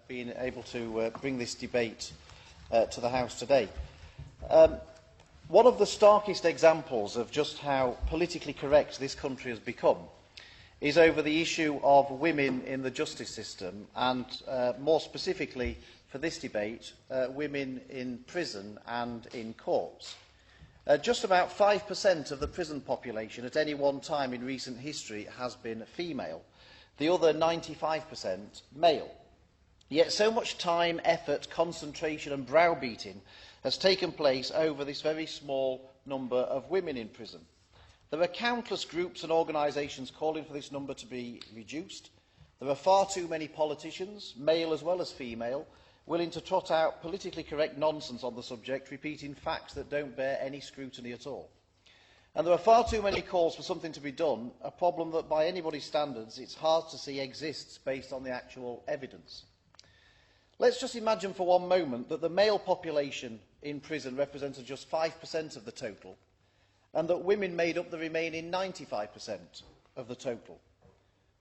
being able to bring this debate to the House today. One of the starkest examples of just how politically correct this country has become is over the issue of women in the justice system and, more specifically for this debate, women in prison and in courts. Just about 5% of the prison population at any one time in recent history has been female, the other 95% male. Yet so much time, effort, concentration and browbeating has taken place over this very small number of women in prison. There are countless groups and organisations calling for this number to be reduced. There are far too many politicians, male as well as female, willing to trot out politically correct nonsense on the subject, repeating facts that don't bear any scrutiny at all. And there are far too many calls for something to be done, a problem that by anybody's standards it's hard to see exists based on the actual evidence. Let's just imagine for one moment that the male population in prison represented just 5% of the total, and that women made up the remaining 95% of the total.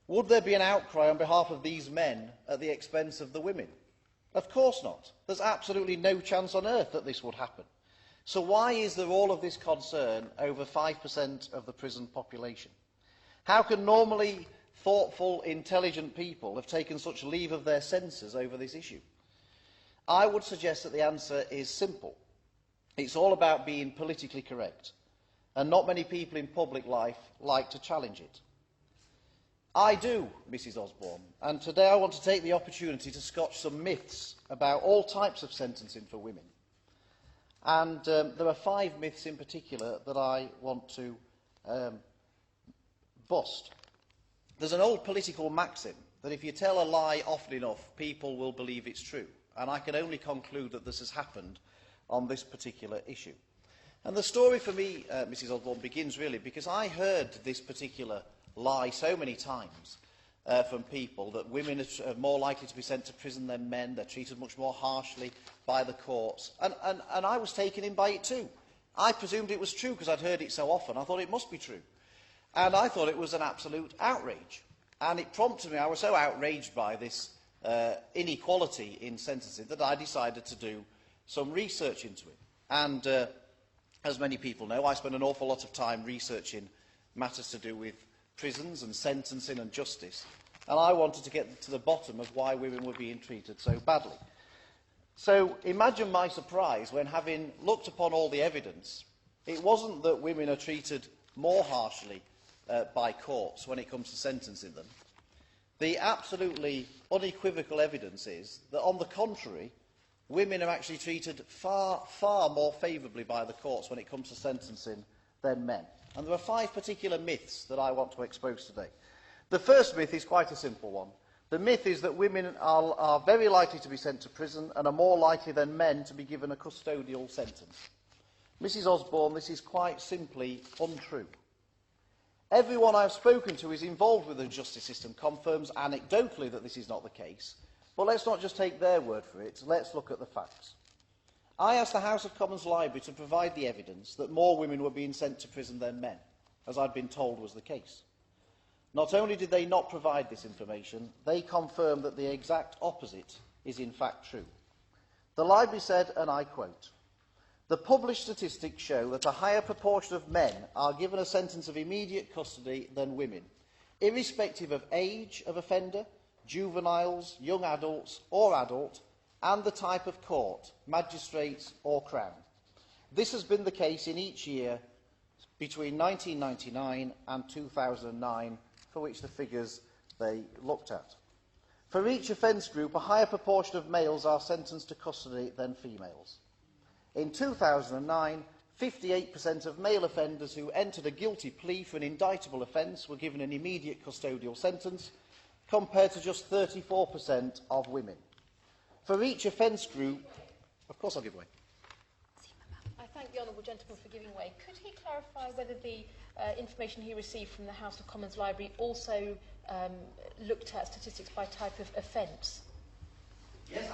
Would there be an outcry on behalf of these men at the expense of the women? Of course not. There's absolutely no chance on earth that this would happen. So why is there all of this concern over 5% of the prison population? How can normally thoughtful, intelligent people have taken such leave of their senses over this issue? I would suggest that the answer is simple. It's all about being politically correct, and not many people in public life like to challenge it. I do, Mrs Osborne, and today I want to take the opportunity to scotch some myths about all types of sentencing for women. And there are 5 myths in particular that I want to bust. There's an old political maxim that if you tell a lie often enough, people will believe it's true. And I can only conclude that this has happened on this particular issue. And the story for me, Mrs Osborne, begins really because I heard this particular lie so many times from people that women are more likely to be sent to prison than men, they're treated much more harshly by the courts. And I was taken in by it too. I presumed it was true because I'd heard it so often. I thought it must be true. And I thought it was an absolute outrage. And it prompted me, I was so outraged by this inequality in sentencing that I decided to do some research into it. And as many people know, I spend an awful lot of time researching matters to do with prisons and sentencing and justice. And I wanted to get to the bottom of why women were being treated so badly. So imagine my surprise when, having looked upon all the evidence, it wasn't that women are treated more harshly by courts when it comes to sentencing them. The absolutely unequivocal evidence is that, on the contrary, women are actually treated far, far more favourably by the courts when it comes to sentencing than men. And there are 5 particular myths that I want to expose today. The first myth is quite a simple one. The myth is that women are very likely to be sent to prison and are more likely than men to be given a custodial sentence. Mrs Osborne, this is quite simply untrue. Everyone I've spoken to who is involved with the justice system confirms anecdotally that this is not the case. But let's not just take their word for it, let's look at the facts. I asked the House of Commons Library to provide the evidence that more women were being sent to prison than men, as I'd been told was the case. Not only did they not provide this information, they confirmed that the exact opposite is in fact true. The Library said, and I quote, "The published statistics show that a higher proportion of men are given a sentence of immediate custody than women, irrespective of age of offender, juveniles, young adults or adult, and the type of court, magistrates or crown. This has been the case in each year between 1999 and 2009, for which the figures they looked at. For each offence group, a higher proportion of males are sentenced to custody than females. In 2009, 58% of male offenders who entered a guilty plea for an indictable offence were given an immediate custodial sentence, compared to just 34% of women. For each offence group..." Of course I'll give way. I thank the honourable gentleman for giving way. Could he clarify whether the information he received from the House of Commons Library also looked at statistics by type of offence? Yes,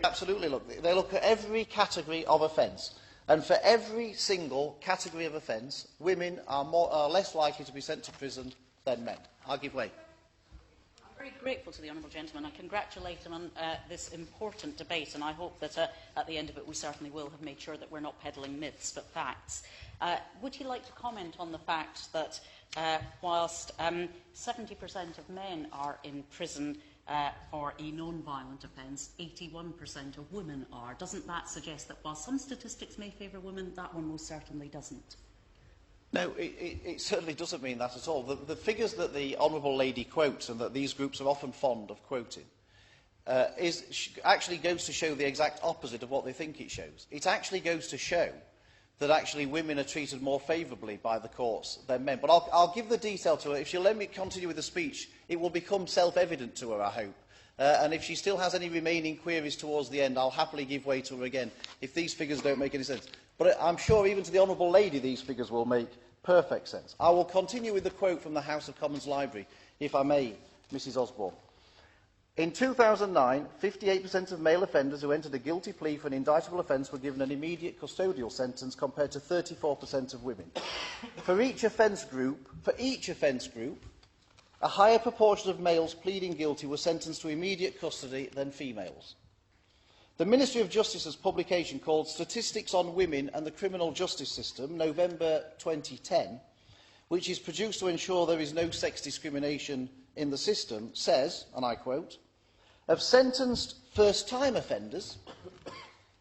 absolutely. They look at every category of offence. And for every single category of offence, women are less likely to be sent to prison than men. I'll give way. very grateful to the Honourable Gentleman. I congratulate him on this important debate, and I hope that at the end of it we certainly will have made sure that we're not peddling myths but facts. Would he like to comment on the fact that whilst 70% of men are in prison for a non-violent offence, 81% of women are? Doesn't that suggest that while some statistics may favour women, that one most certainly doesn't? No, it certainly doesn't mean that at all. The figures that the Honourable Lady quotes, and that these groups are often fond of quoting, actually goes to show the exact opposite of what they think it shows. It actually goes to show that actually women are treated more favourably by the courts than men. But I'll give the detail to her. If she'll let me continue with the speech, it will become self-evident to her, I hope. And if she still has any remaining queries towards the end, I'll happily give way to her again if these figures don't make any sense. But I'm sure even to the Honourable Lady these figures will make perfect sense. I will continue with the quote from the House of Commons Library, if I may, Mrs Osborne. In 2009, 58% of male offenders who entered a guilty plea for an indictable offence were given an immediate custodial sentence compared to 34% of women. For each offence group, a higher proportion of males pleading guilty were sentenced to immediate custody than females. The Ministry of Justice's publication called Statistics on Women and the Criminal Justice System, November 2010, which is produced to ensure there is no sex discrimination in the system, says, and I quote, of sentenced first-time offenders,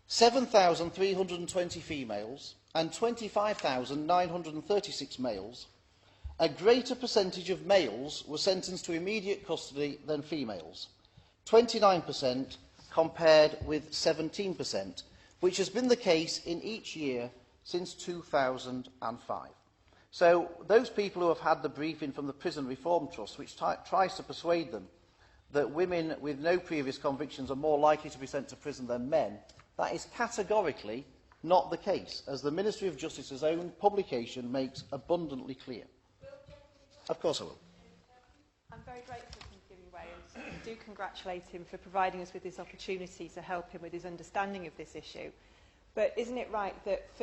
7,320 females and 25,936 males, a greater percentage of males were sentenced to immediate custody than females, 29%, compared with 17%, which has been the case in each year since 2005. So those people who have had the briefing from the Prison Reform Trust, which tries to persuade them that women with no previous convictions are more likely to be sent to prison than men, that is categorically not the case, as the Ministry of Justice's own publication makes abundantly clear. Of course I will. I'm very grateful for him giving way, and I do congratulate him for providing us with this opportunity to help him with his understanding of this issue. But isn't it right that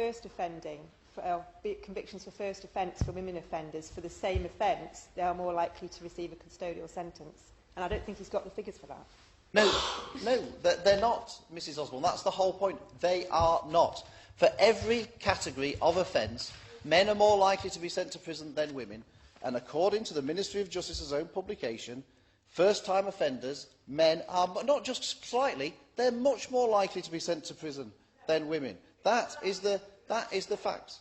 convictions for first offence for women offenders for the same offence, they are more likely to receive a custodial sentence? And I don't think he's got the figures for that. No, they're not, Mrs Osborne. That's the whole point. They are not. For every category of offence, men are more likely to be sent to prison than women. And according to the Ministry of Justice's own publication, first-time offenders, men are not just slightly, they're much more likely to be sent to prison than women. That is the fact.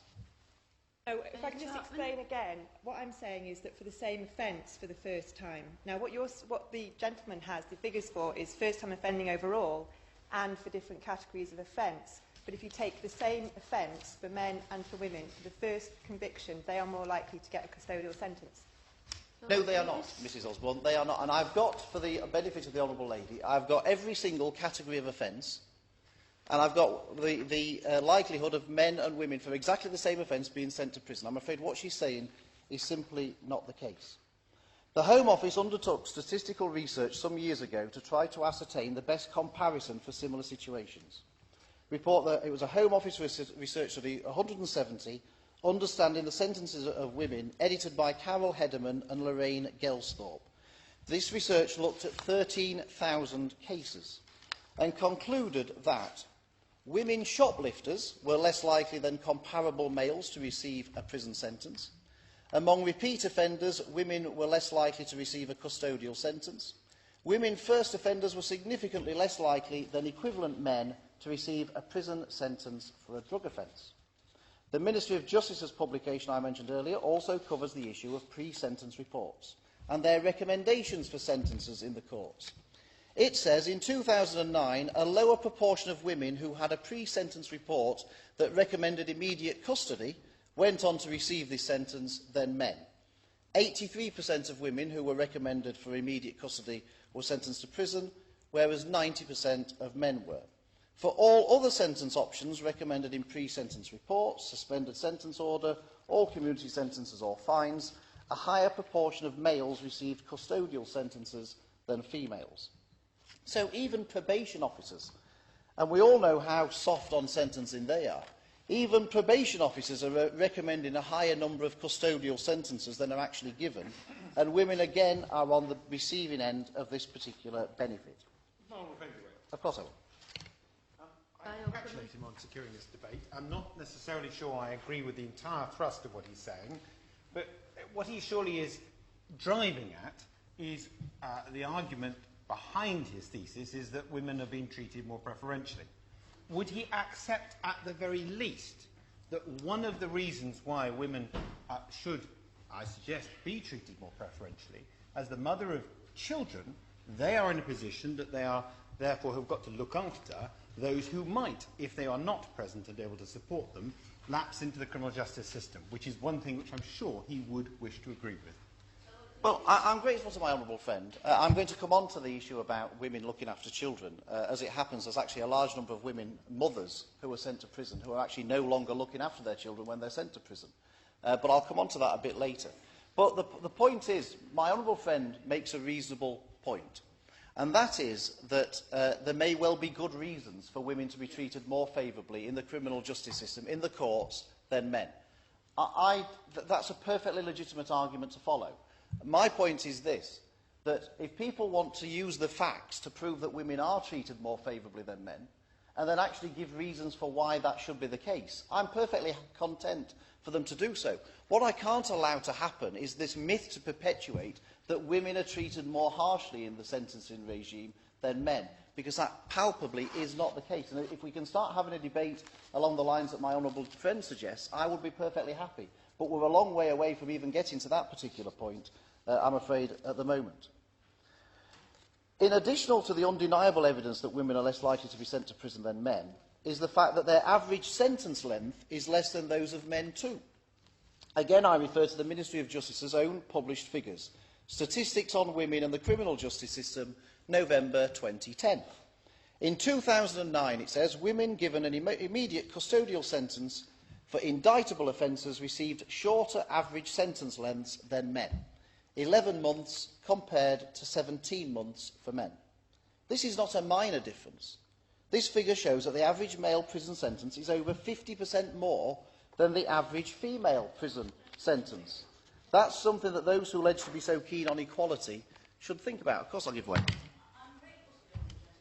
So if I can just explain again, what I'm saying is that for the same offence for the first time. Now, what the gentleman has the figures for is first-time offending overall and for different categories of offence. But if you take the same offence for men and for women, for the first conviction, they are more likely to get a custodial sentence. No, they are not, Mrs Osborne. They are not. And I've got, for the benefit of the Honourable Lady, I've got every single category of offence, and I've got the likelihood of men and women for exactly the same offence being sent to prison. I'm afraid what she's saying is simply not the case. The Home Office undertook statistical research some years ago to try to ascertain the best comparison for similar situations. Report that it was a Home Office research study, 170, Understanding the Sentences of Women, edited by Carol Hederman and Lorraine Gelsthorpe. This research looked at 13,000 cases and concluded that women shoplifters were less likely than comparable males to receive a prison sentence. Among repeat offenders, women were less likely to receive a custodial sentence. Women first offenders were significantly less likely than equivalent men to receive a prison sentence for a drug offence. The Ministry of Justice's publication I mentioned earlier also covers the issue of pre-sentence reports and their recommendations for sentences in the courts. It says in 2009 a lower proportion of women who had a pre-sentence report that recommended immediate custody went on to receive this sentence than men. 83% of women who were recommended for immediate custody were sentenced to prison, whereas 90% of men were. For all other sentence options recommended in pre-sentence reports, suspended sentence order, all community sentences or fines, a higher proportion of males received custodial sentences than females. So even probation officers, and we all know how soft on sentencing they are, Even probation officers are recommending a higher number of custodial sentences than are actually given, and women again are on the receiving end of this particular benefit. Of course I will. I congratulate him on securing this debate. I'm not necessarily sure I agree with the entire thrust of what he's saying, but what he surely is driving at is the argument behind his thesis is that women are being treated more preferentially. Would he accept at the very least that one of the reasons why women should, I suggest, be treated more preferentially, as the mother of children, they are in a position that they are therefore have got to look after those who might, if they are not present and able to support them, lapse into the criminal justice system, which is one thing which I'm sure he would wish to agree with. Well, I'm grateful to my honourable friend. I'm going to come on to the issue about women looking after children. As it happens, there's actually a large number of women, mothers, who are sent to prison, who are actually no longer looking after their children when they're sent to prison. But I'll come on to that a bit later. But the point is, my honourable friend makes a reasonable point. And that is that there may well be good reasons for women to be treated more favourably in the criminal justice system, in the courts, than men. That's a perfectly legitimate argument to follow. My point is this, that if people want to use the facts to prove that women are treated more favourably than men, and then actually give reasons for why that should be the case, I'm perfectly content for them to do so. What I can't allow to happen is this myth to perpetuate that women are treated more harshly in the sentencing regime than men, because that palpably is not the case. And if we can start having a debate along the lines that my honourable friend suggests, I would be perfectly happy. But we're a long way away from even getting to that particular point, I'm afraid, at the moment. In addition to the undeniable evidence that women are less likely to be sent to prison than men, is the fact that their average sentence length is less than those of men too. Again, I refer to the Ministry of Justice's own published figures. Statistics on Women and the Criminal Justice System, November 2010. In 2009, it says, women given an immediate custodial sentence for indictable offences received shorter average sentence lengths than men, 11 months compared to 17 months for men. This is not a minor difference. This figure shows that the average male prison sentence is over 50% more than the average female prison sentence. That's something that those who allege to be so keen on equality should think about. Of course, I'll give way.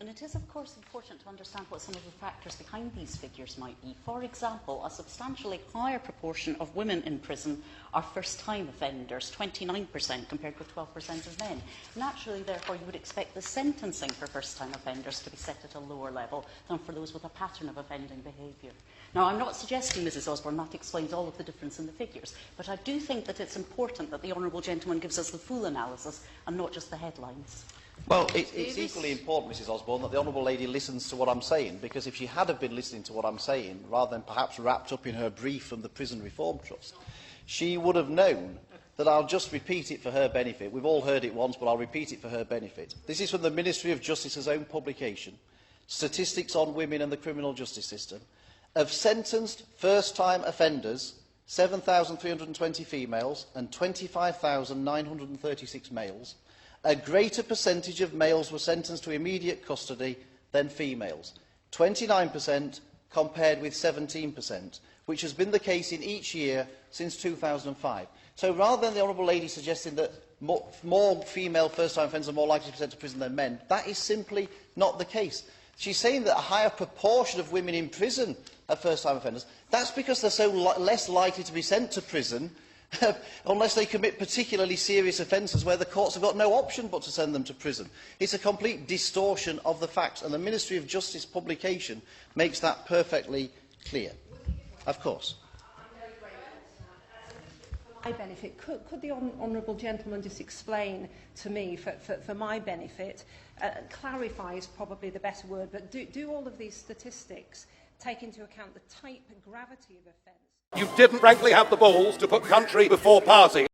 And it is, of course, important to understand what some of the factors behind these figures might be. For example, a substantially higher proportion of women in prison are first-time offenders, 29% compared with 12% of men. Naturally, therefore, you would expect the sentencing for first-time offenders to be set at a lower level than for those with a pattern of offending behaviour. Now, I'm not suggesting, Mrs Osborne, that explains all of the difference in the figures, but I do think that it's important that the honourable gentleman gives us the full analysis and not just the headlines. Well, it's equally important, Mrs Osborne, that the honourable lady listens to what I'm saying, because if she had have been listening to what I'm saying, rather than perhaps wrapped up in her brief from the Prison Reform Trust, she would have known that I'll just repeat it for her benefit. We've all heard it once, but I'll repeat it for her benefit. This is from the Ministry of Justice's own publication, Statistics on Women and the Criminal Justice System. Of sentenced first-time offenders, 7,320 females and 25,936 males, a greater percentage of males were sentenced to immediate custody than females, 29% compared with 17%, which has been the case in each year since 2005. So rather than the honourable lady suggesting that more female first-time offenders are more likely to be sent to prison than men, that is simply not the case. She's saying that a higher proportion of women in prison are first-time offenders. That's because they're so less likely to be sent to prison unless they commit particularly serious offences where the courts have got no option but to send them to prison. It's a complete distortion of the facts, and the Ministry of Justice publication makes that perfectly clear. Of course. My benefit, could the honourable gentleman just explain to me, for my benefit, clarify is probably the better word, but do all of these statistics take into account the type and gravity of offence? You didn't frankly have the balls to put country before party.